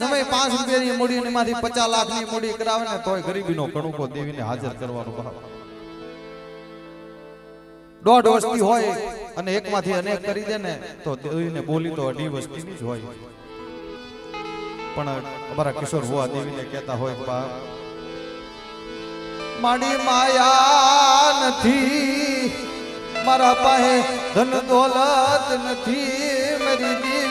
તમે 5 રૂપિયાની મૂડી અને માંથી 50 લાખની મૂડી કરાવે ને તોય ગરીબીનો કણુકો દેવીને હાજર કરવાનો ભાવ. દોઢ વસ્તી હોય અને એકમાંથી અનેક કરી દે ને તો દેવીને બોલી તો અઢી વસ્તીની જ હોય. પણ અમારા કિશોર ભુવા દેવીને કહેતા હોય બાપ માડી માયા નથી, મારા પાસે ધન દોલત નથી, મારી દેવી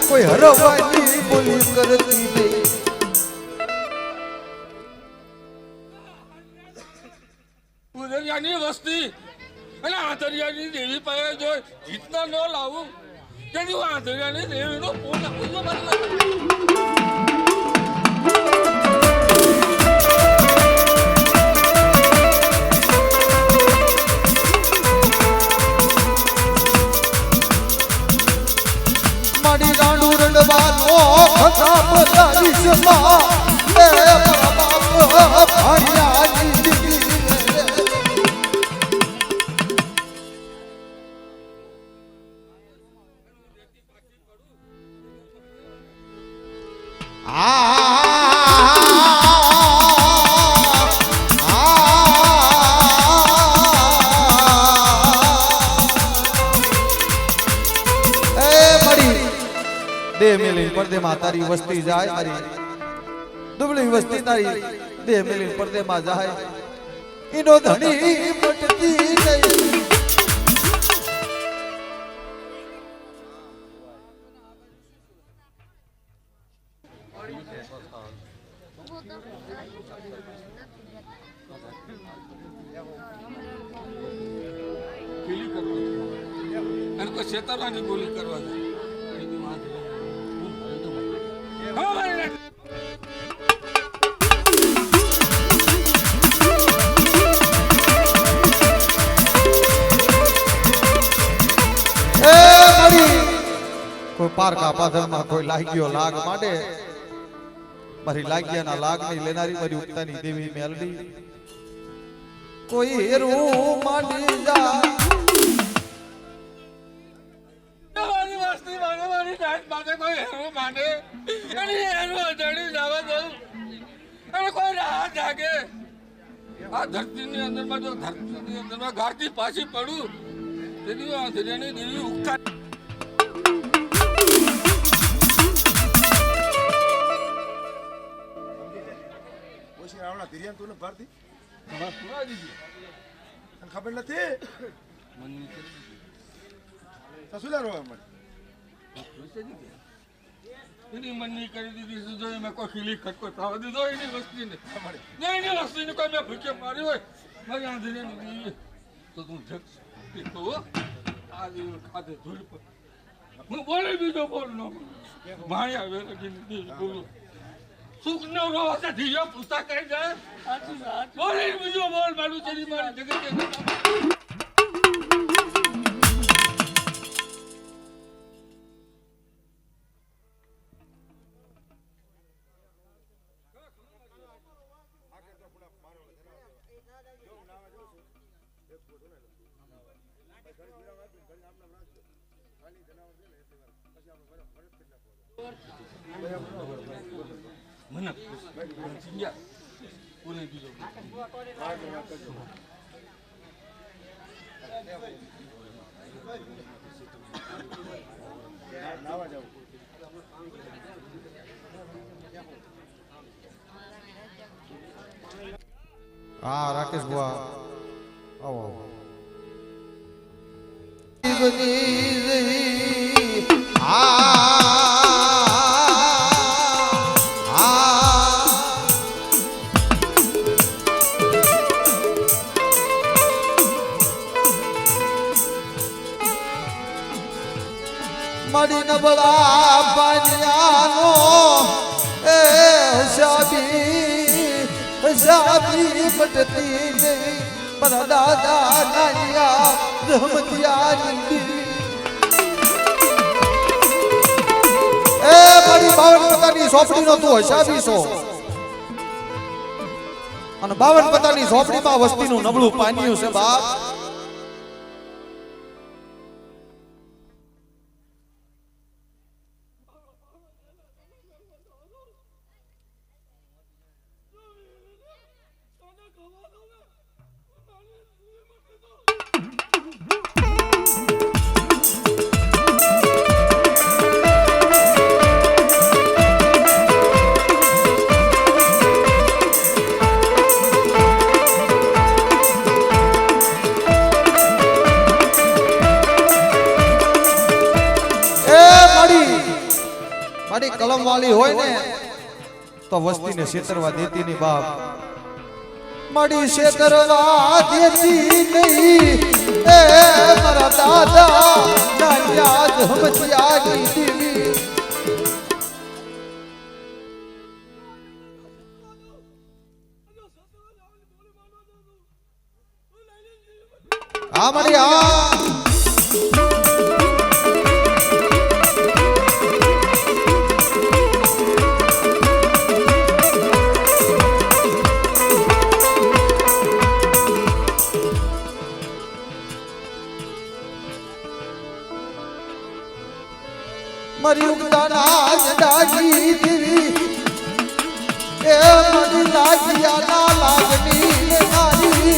કોઈ હરવાની બોલી કરતી નહીં. ઉદરિયાની વસ્તી અને આંતરિયાની દેવી પાસે જો જીતના ન લાવું તેની આંતરિયાની દેવીનો પૂર્ણ પૂજો પડદેમાં તારી વસ્તી જાય, મારી દુબળી વસ્તી તારી દેહ મેલી પડદેમાં જાય, એનો ધણી મટતી નહીં. અને કોઈ છેતરવાની બોલી કરવા જાય. કોઈ પારકા પાથરમાં કોઈ લાગ્યો લાગ માંડે, મારી લાગ્યાના લાગની લેનારી મારી ઉગતાની દેવી મેલડી કોઈ હેરું માંડી જા. આ ધરતીની અંદરમાં જો ધરતીની અંદરમાં ગારથી પાછી પડું તેથી આ દરિયાની દેવી ઉગતા ખબર નથી એની મનની કરી દીધી જો મેં કોઈ ખીલી ખટકો થવા દીધો એની વસ્તીને એની વસ્તીને કોઈ મેં ભૂખે મારી હોય મારી આંધળીને તો તું જક્ષ તો આ દિવસ ખાતે ધૂળ પર હું બોલે બીજો બોલ ન ભાણ્યા વેલગીને બોલું સુખ નો રોહતે ધીયો પૂછતા કરી જાય બોલે બીજો બોલ મારું ચરી મારી જગત મને સિંગા પૂરે બીજો હા રાકેશ બુઆ આવો આવો. મારી નબળા પાનિયાનો એ શાબી બટતી નહીં મારા દાદા નાનિયા રમતિયાની એ મારી 52 પતાની સોપડીનો તું હસાબી છો અને 52 પતાની સોપડીમાં વસ્તીનું નબળું પાનિયું છે બાપ કલમ વાળી હોય ને તો વસ્તીને છેતરવા દેતી નહીં બાપ મારી છેતરવા દેતી નહીં એ મારા દાદા નાનિયા ધમતિયાની દેવી આ મારી મરી ઉગતાના જડાજી દેવી એ મરી લાગિયા ના લાગણી ને નારી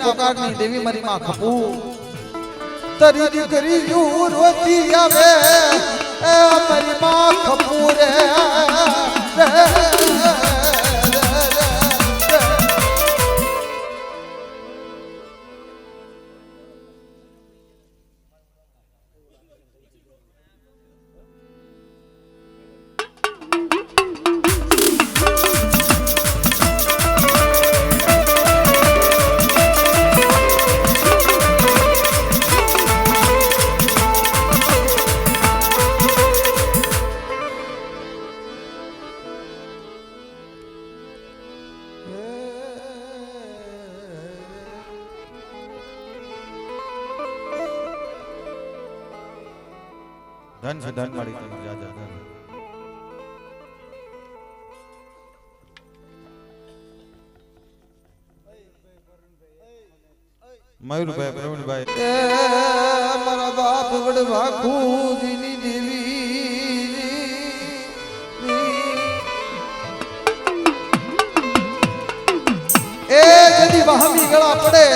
પોકારની દેવી મારી માં ખપુ તરી દીકરી યુ રોતી આવે એ મારી માં ખપુ રે ધન છે ધન મારી તમે જા જા મયુરભાઈ પ્રવીણભાઈ એ મારા બાપ વડવા ખુદની દેવી એ જદી વહામી ગળા પડે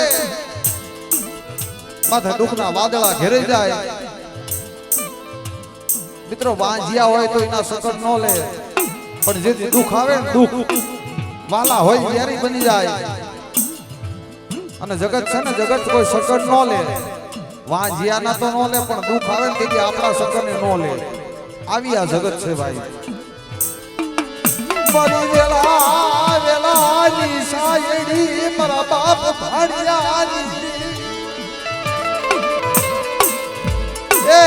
માથા દુખના વાદળા ઘેરે જાય મિત્રો વાંજિયા હોય તો એના સકર ન લે પણ જે દુઃખ આવે ને દુઃખ વાલા હોય ત્યારે બની જાય અને જગત છે ને જગત કોઈ સકર ન લે વાંજિયાના તો ન લે પણ દુઃખ આવે ને તેથી આપણા સકરને ન લે આવી આ જગત છે ભાઈ મારી વેલા વેલાની સાયડી મારા બાપ ભાડિયાની એ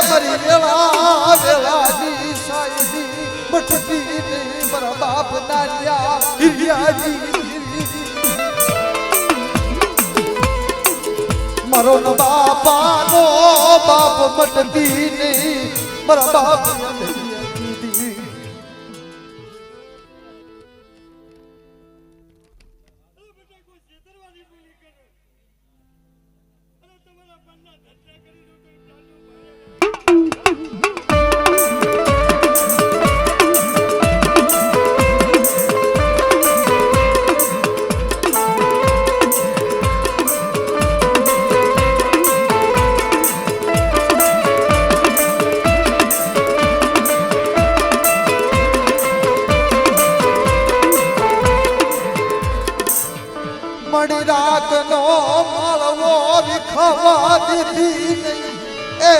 મરી વેલા વેલાની સાયડી બટતી ને મારા બાપ નારિયા હિરિયાજી મારો ન બાપાનો બાપ મટતી ને મારા બાપ દેતી નહીં એ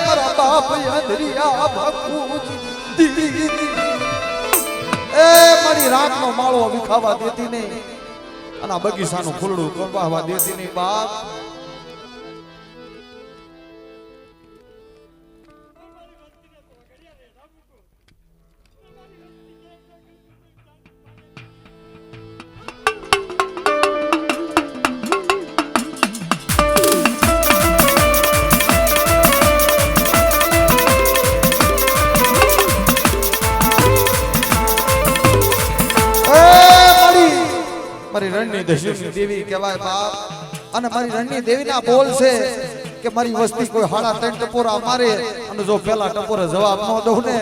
મારા બાપ અંધરિયા ભકુજી એ મારી રાતનો માળો વિખાવા દેતી નહીં અને આ બગીચાનું ફૂલડું કરવાવા દેતી નહીં બાપ મારી રણની દશયુની દેવી કહેવાય બાપ અને મારી રણની દેવીના બોલ છે કે મારી વસ્તી કોઈ હાડા 3 ટપોરા મારે અને જો પેલા ટપોરે જવાબ ન દઉં ને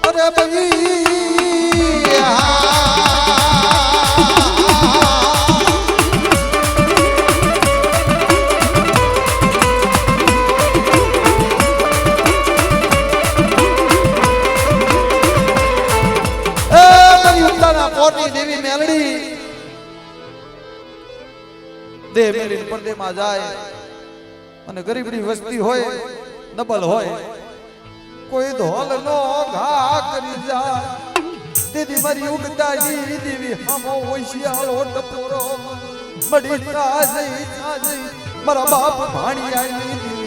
અરે બગી દેવી મેલડી દે મેલી પડદેમાં જાય અને ગરીબની વસ્તી હોય ડબલ હોય કોઈ ધોલ નો ઘા કરી જાય દીદી મારી ઉગતા દેવી હમો હોશિયાળો ટપોરો મડી જઈ મારા બાપ ભાણી આવી દેવી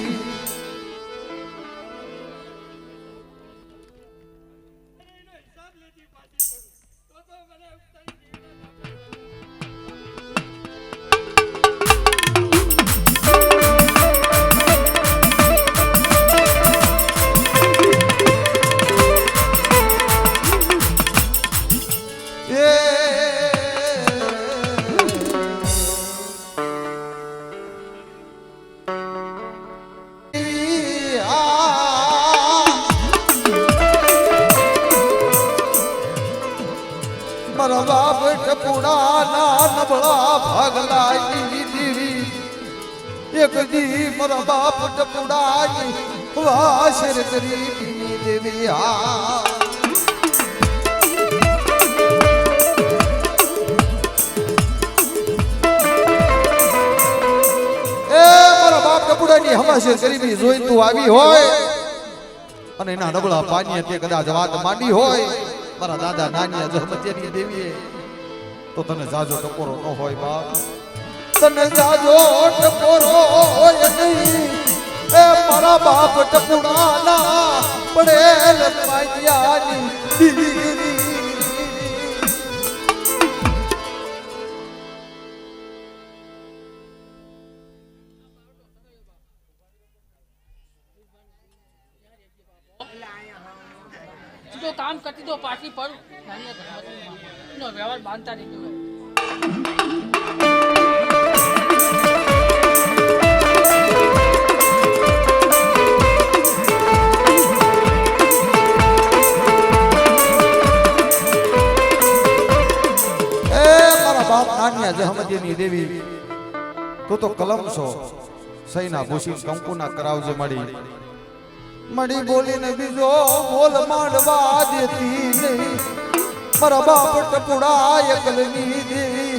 મારા બાપ ટપુડા ના નબળા ભાગલા દેવી એક દી મારા બાપ ટપુડા વાસર કરી દેવી હા એ મારા બાપ ટપુડાની હમાશર ગરીબી જોઈ તું આવી હોય અને એના નબળા પાણીએ તે કદાચ વાત માંડી હોય મારા દાદા નાની જહમતિયાની દેવીએ તો તને જાજો ટપોરો ન હોય બાપ તને જાજો ટપોરો હોય નહીં એ મારા બાપ ટપુડાના પડેલ પાટિયાની દીવી जो काम करती तो पार्टी पर व्यवहार बांधता नहीं મારા બાપ નાનિયા જહમદીની દેવી તું તો કલમ છો સૈના ભૂષી કંકુના કરાવજે મડી બોલીને બીજો બોલ માંડવા દેતી નહીં મારા બાપ ટપુડા એકલની દેવી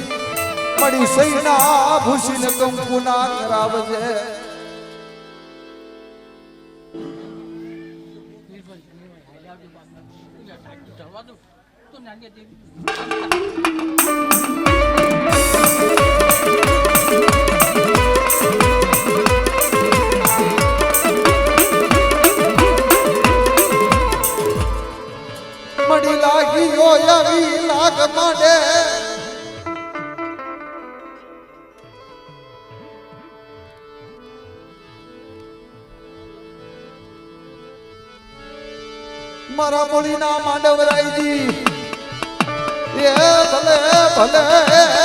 મડી સૈના ભૂષીને કંકુના કરાવજે तो नानी देवी મડી લાગી આવી લાગ માંડે મારા મૂળીના માંડવરાઈ દી એ ભલે ભલે